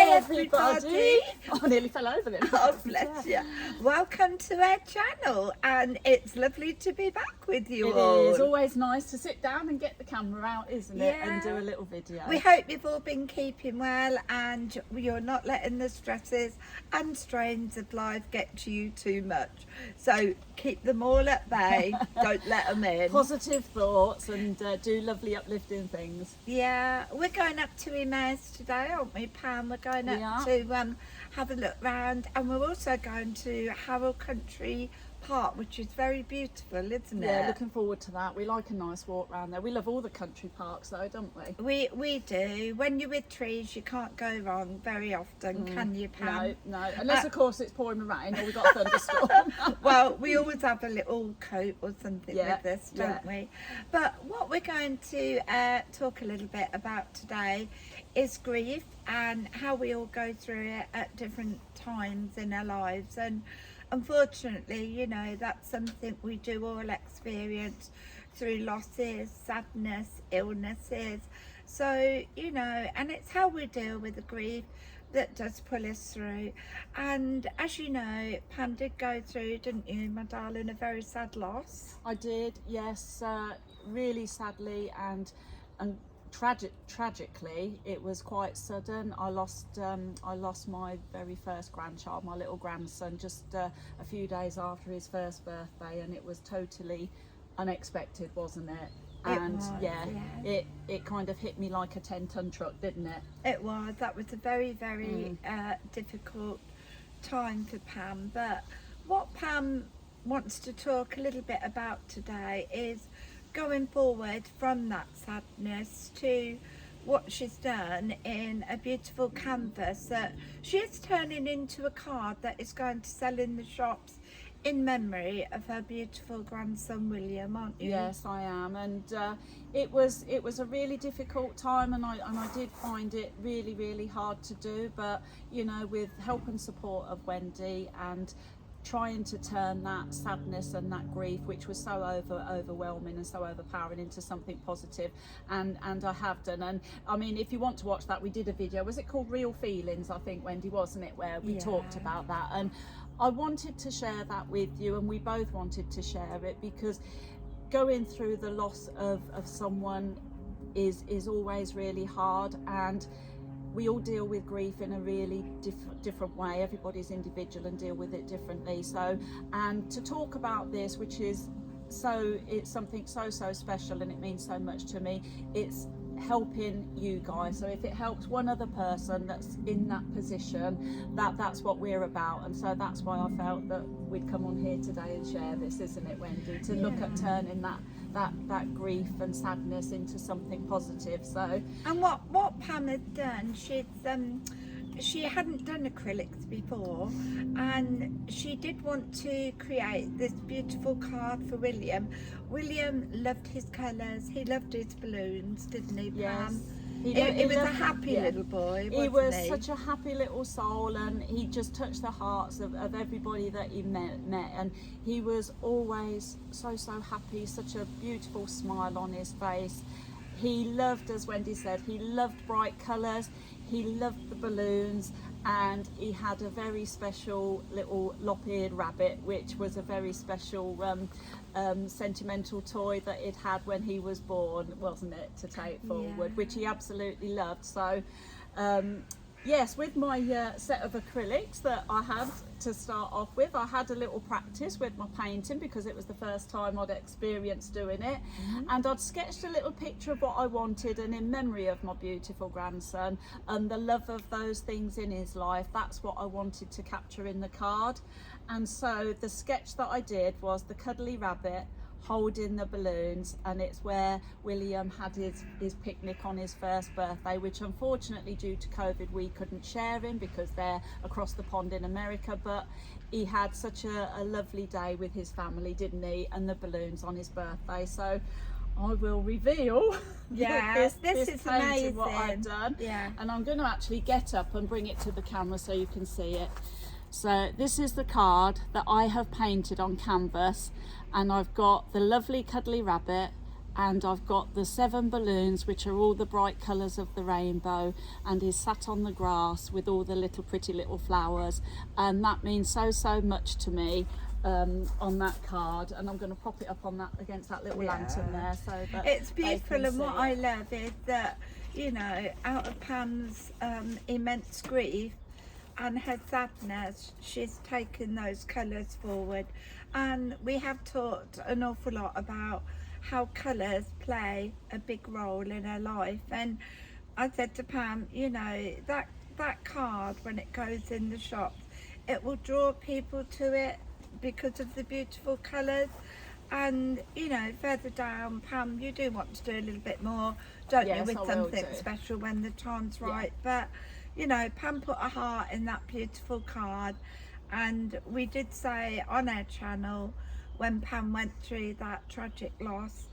everybody. Oh, I nearly fell over then. Oh, bless you. Welcome to our channel, and it's lovely to be back with you all. It is always nice to sit down and get the camera out, isn't it? And do a little video. We hope you've all been keeping well and you're not letting the stresses and strains of life get to you too much. So keep them all at bay. Don't let them in. Positive thoughts and do lovely uplifting things. Yeah, we're going up to Emmaus today, aren't we, Pam? We're going up to have a look round, and we're also going to Harrow Country Park, which is very beautiful, isn't it? Yeah, looking forward to that. We like a nice walk round there. We love all the country parks though, don't we? We do. When you're with trees, you can't go wrong very often, can you, Pam? No, unless of course it's pouring rain or we've got a thunderstorm. Well, we always have a little coat or something with us, don't we? But what we're going to talk a little bit about today is grief and how we all go through it at different times in our lives. And unfortunately, you know, that's something we do all experience through losses, sadness, illnesses. So, you know, and it's how we deal with the grief that does pull us through. And as you know, Pam did go through, didn't you, my darling, a very sad loss? I did, yes, really sadly and tragically. It was quite sudden. I lost my very first grandchild, my little grandson, just a few days after his first birthday, and it was totally unexpected, wasn't it? And it kind of hit me like a 10-ton truck, didn't it? It was. That was a very, very difficult time for Pam. But what Pam wants to talk a little bit about today is going forward from that sadness to what she's done in a beautiful canvas that she is turning into a card that is going to sell in the shops in memory of her beautiful grandson William, aren't you? Yes, I am. And it was a really difficult time, and I did find it really, really hard to do, but you know, with help and support of Wendy and trying to turn that sadness and that grief, which was so overwhelming and so overpowering, into something positive, and I have done. And I mean, if you want to watch that, we did a video, was it called Real Feelings, I think, Wendy, wasn't it, where we talked about that. And I wanted to share that with you, and we both wanted to share it, because going through the loss of someone is always really hard, and we all deal with grief in a really different way. Everybody's individual and deal with it differently. So, and to talk about this, which is it's something so special, and it means so much to me. It's helping you guys. So if it helps one other person that's in that position, that's what we're about. And so that's why I felt that we'd come on here today and share this, isn't it, Wendy? To look at turning that grief and sadness into something positive. So, and what Pam had done, she hadn't done acrylics before, and she did want to create this beautiful card for William. William loved his colours, he loved his balloons, didn't he, Pam? Yes. He was a happy little boy, wasn't he? Was such a happy little soul, and he just touched the hearts of everybody that he met, and he was always so happy, such a beautiful smile on his face. He loved, as Wendy said, he loved bright colours, he loved the balloons, and he had a very special little lop-eared rabbit, which was a very special sentimental toy that it had when he was born, wasn't it, to take forward, which he absolutely loved. So yes, with my set of acrylics that I had to start off with, I had a little practice with my painting, because it was the first time I'd experienced doing it, and I'd sketched a little picture of what I wanted, and in memory of my beautiful grandson and the love of those things in his life, that's what I wanted to capture in the card. And so the sketch that I did was the cuddly rabbit holding the balloons, and it's where William had his picnic on his first birthday, which unfortunately due to COVID we couldn't share him because they're across the pond in America, but he had such a lovely day with his family, didn't he, and the balloons on his birthday. So I will reveal this is amazing what I've done, and I'm going to actually get up and bring it to the camera so you can see it. So this is the card that I have painted on canvas, and I've got the lovely cuddly rabbit, and I've got the 7 balloons, which are all the bright colours of the rainbow, and he's sat on the grass with all the little pretty little flowers, and that means so much to me on that card. And I'm going to pop it up on that against that little lantern there, so that it's beautiful. And what I it. love is that, you know, out of Pam's immense grief and her sadness, she's taken those colours forward. And we have talked an awful lot about how colours play a big role in her life. And I said to Pam, you know, that card, when it goes in the shops, it will draw people to it because of the beautiful colours. And, you know, further down, Pam, you do want to do a little bit more, don't Yes, you, with I will something do. special when the time's right. But, you know, Pam put a heart in that beautiful card. And we did say on our channel, when Pam went through that tragic loss,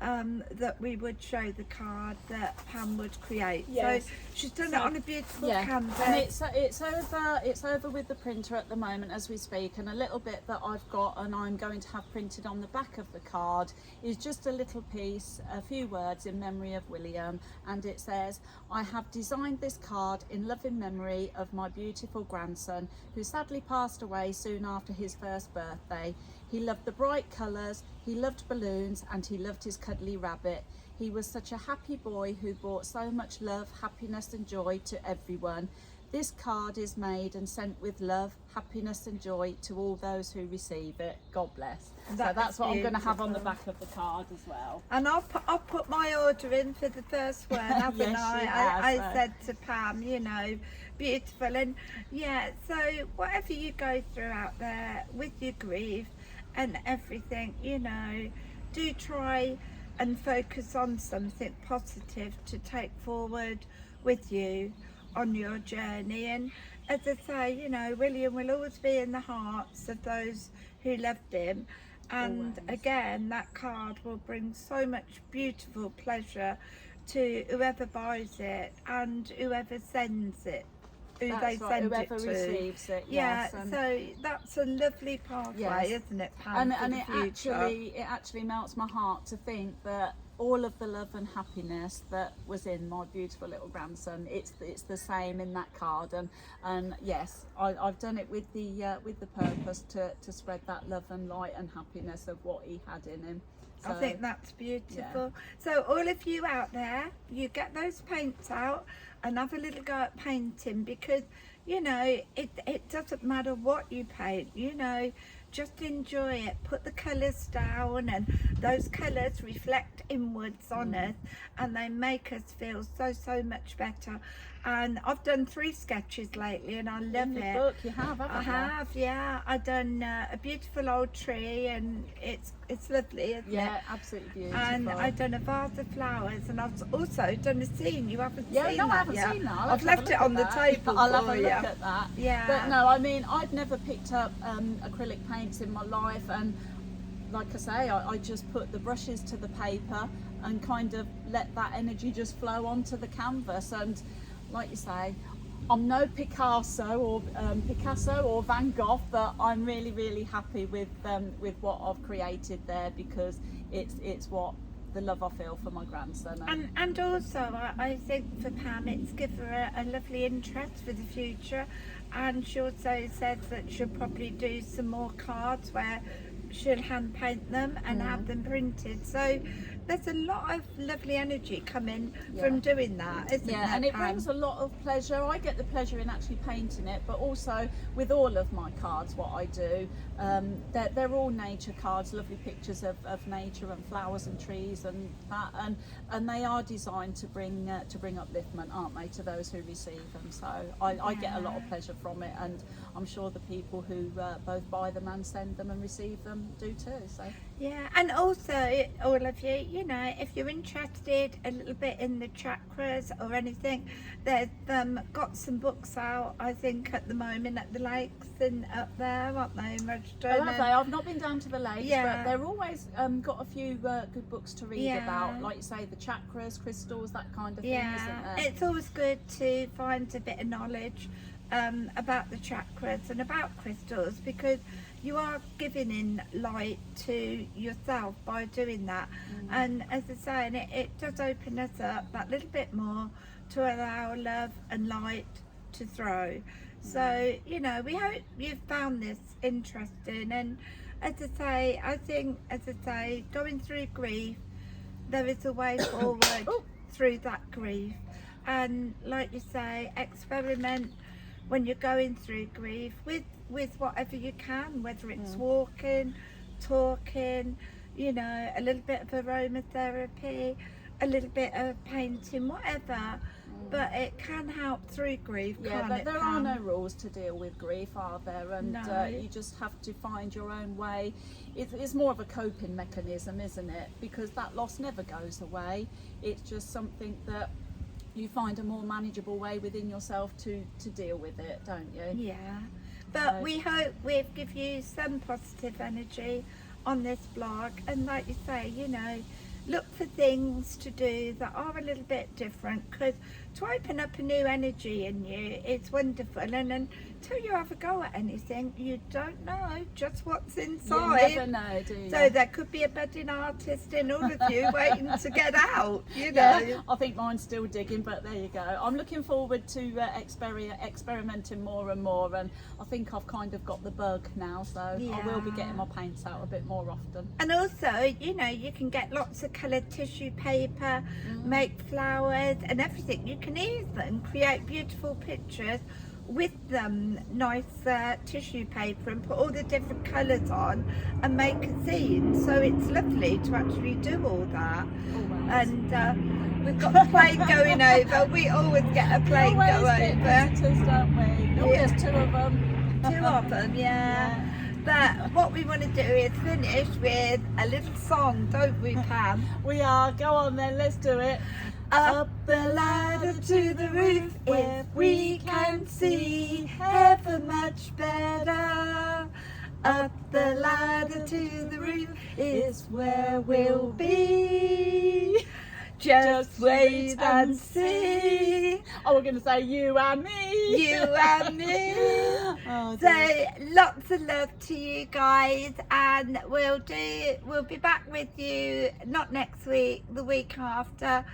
that we would show the card that Pam would create. Yes. So she's done it on a beautiful canvas. And it's over with the printer at the moment as we speak, and a little bit that I've got and I'm going to have printed on the back of the card is just a little piece, a few words in memory of William, and it says, "I have designed this card in loving memory of my beautiful grandson, who sadly passed away soon after his first birthday. He loved the bright colours, he loved balloons, and he loved his cuddly rabbit. He was such a happy boy who brought so much love, happiness and joy to everyone. This card is made and sent with love, happiness and joy to all those who receive it. God bless." So that's what I'm going to have on the back of the card as well. And I'll put my order in for the first one, haven't Yes, I? you have, I so. said to Pam, you know, beautiful. And yeah, so whatever you go through out there with your grief and everything, you know, do try and focus on something positive to take forward with you on your journey. And as I say, you know, William will always be in the hearts of those who loved him. And Always. again, that card will bring so much beautiful pleasure to whoever buys it and whoever sends it, who That's they right, send whoever it to. receives it. Yeah, Yes, and, so that's a lovely pathway, Yes. isn't it, Pam? and for it the future? actually melts my heart to think that all of the love and happiness that was in my beautiful little grandson, it's the same in that card. And yes, I've done it with the purpose to spread that love and light and happiness of what he had in him. So, I think that's beautiful. So all of you out there, you get those paints out and have a little go at painting, because, you know, it doesn't matter what you paint, you know, just enjoy it. Put the colours down, and those colours reflect inwards on us, and they make us feel so much better. And I've done 3 sketches lately, and I love in the it. book you have, haven't I you? have, yeah. I've done a beautiful old tree, and it's lovely, isn't it? Yeah, absolutely beautiful. And I've done a vase of flowers, and I've also done a scene. You haven't Yeah, seen no, I that haven't yet. seen that. I'll I've have to left have it a look on at the that. table I'll have for a you. look at that. Yeah. But no, I mean, I've never picked up acrylic paints in my life, and like I say, I just put the brushes to the paper and kind of let that energy just flow onto the canvas. And like you say, I'm no Picasso or Van Gogh, but I'm really happy with what I've created there, because it's what the love I feel for my grandson. And also, I think for Pam, it's given her a lovely interest for the future. And she also said that she'll probably do some more cards where she'll hand paint them and have them printed. So there's a lot of lovely energy coming from doing that, isn't there, and it Pam? brings a lot of pleasure. I get the pleasure in actually painting it, but also with all of my cards, what I do, they're all nature cards, lovely pictures of nature and flowers and trees and that, and they are designed to bring upliftment, aren't they, to those who receive them. So I get a lot of pleasure from it, and I'm sure the people who both buy them and send them and receive them do too. So yeah, and also all of you, you know, if you're interested a little bit in the chakras or anything, they've got some books out, I think, at the moment at the lakes and up there, aren't they, in Redstone? have they? I've not been down to the lakes, Yeah. but they're always got a few good books to read Yeah. about, like you say, the chakras, crystals, that kind of thing, Yeah, isn't there? it's always good to find a bit of knowledge about the chakras and about crystals, because you are giving in light to yourself by doing that. And as I say, and it does open us up that little bit more to allow love and light to throw. So, you know, we hope you've found this interesting. And as I say, I think, as I say, going through grief, there is a way forward through that grief. And like you say, experiment when you're going through grief with whatever you can, whether it's walking, talking, you know, a little bit of aromatherapy, a little bit of painting, whatever. But it can help through grief, can't it, there Pam? are no rules to deal with grief, are there? And No. you just have to find your own way. It's more of a coping mechanism, isn't it? Because that loss never goes away. It's just something that you find a more manageable way within yourself to deal with it, don't you? Yeah. But So- we hope we've give you some positive energy on this blog. And like you say, you know, look for things to do that are a little bit different, because to open up a new energy in you, it's wonderful. And until you have a go at anything, you don't know just what's inside. You never know, do you? So there could be a budding artist in all of you waiting to get out, you know. Yeah, I think mine's still digging, but there you go. I'm looking forward to experimenting more and more, and I think I've kind of got the bug now, so I will be Yeah. getting my paints out a bit more often. And also, you know, you can get lots of coloured tissue paper, make flowers and everything. You can even create beautiful pictures with nice tissue paper and put all the different colours on and make a scene. So it's lovely to actually do all that. Always. And we've got the plane going over. We always get a plane Always go get over. visitors, don't we? Oh, Yeah. there's two of them. Two of them, yeah. But what we want to do is finish with a little song, don't we, Pam? We are. Go on then, let's do it. Up the ladder to the roof, if we can see heaven much better. Up the ladder to the roof is where we'll be. Just wait and see. Oh, we're going to say you and me. You and me. Oh, So dear. lots of love to you guys, and we'll be back with you not next week, the week after.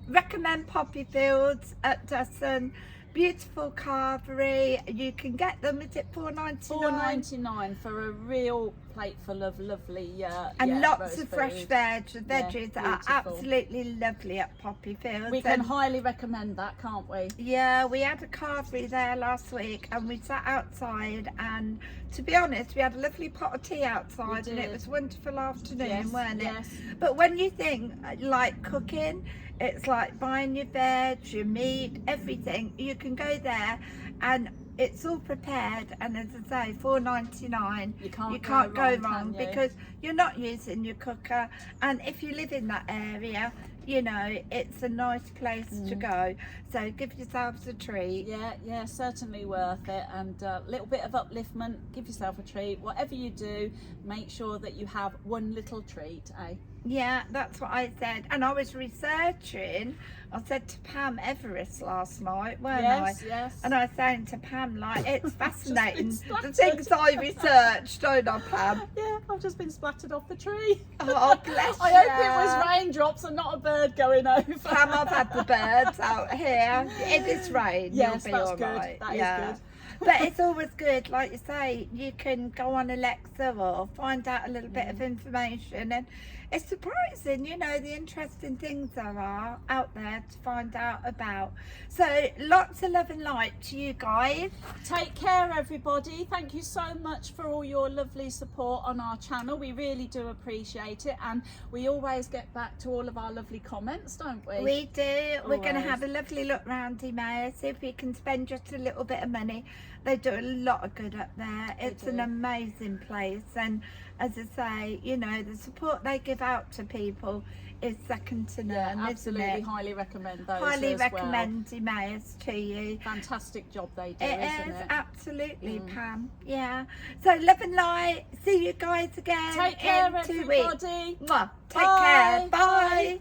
Recommend Poppy Fields at Dusson. Beautiful carvery. You can get them. Is it $4.99? $4.99 for a real plate full of lovely And lots roast of fresh food. veg. The veggies are beautiful. absolutely lovely at Poppy Fields. We can And highly recommend that, can't we? yeah, we had a carvery there last week, and we sat outside, and to be honest, we had a lovely pot of tea outside, and it did. was a wonderful afternoon, Yes, weren't it? yes. But when you think like cooking, it's like buying your veg, your meat, everything. You can go there and it's all prepared, and as I say, $4.99. You can't go go wrong, wrong can you? because you're not using your cooker, and if you live in that area, you know, it's a nice place to go. So give yourselves a treat. Yeah, certainly worth it. And a little bit of upliftment, give yourself a treat. Whatever you do, make sure that you have one little treat, eh? Yeah, that's what I said. And I was researching. I said to Pam Everest last night, weren't I? Yes. And I was saying to Pam, like, it's fascinating the splattered. things I researched, don't I, Pam? Yeah, I've just been splattered off the tree. Oh, bless I you. hope it was raindrops and not a bird going over. Pam, I've had the birds out here. If it's rain, Yes, you'll be that's all good. right. That is yeah. good. But it's always good, like you say, you can go on Alexa or find out a little bit of information, and it's surprising, you know, the interesting things there are out there to find out about. So lots of love and light to you guys. Take care, everybody. Thank you so much for all your lovely support on our channel. We really do appreciate it, and we always get back to all of our lovely comments, don't we? We do. We're going to Always. have a lovely look round Emmaus, see if we can spend just a little bit of money. They do a lot of good up there. It's an do. amazing place, and as I say, you know, the support they give out to people is second to none, isn't absolutely. it? Highly recommend those. Highly as recommend Emmaus to you. Well. Fantastic job they do, It isn't is it? absolutely, Pam. Yeah. So love and light. See you guys again Take care, in 2 weeks. everybody. Mwah. Take Bye. care. Bye.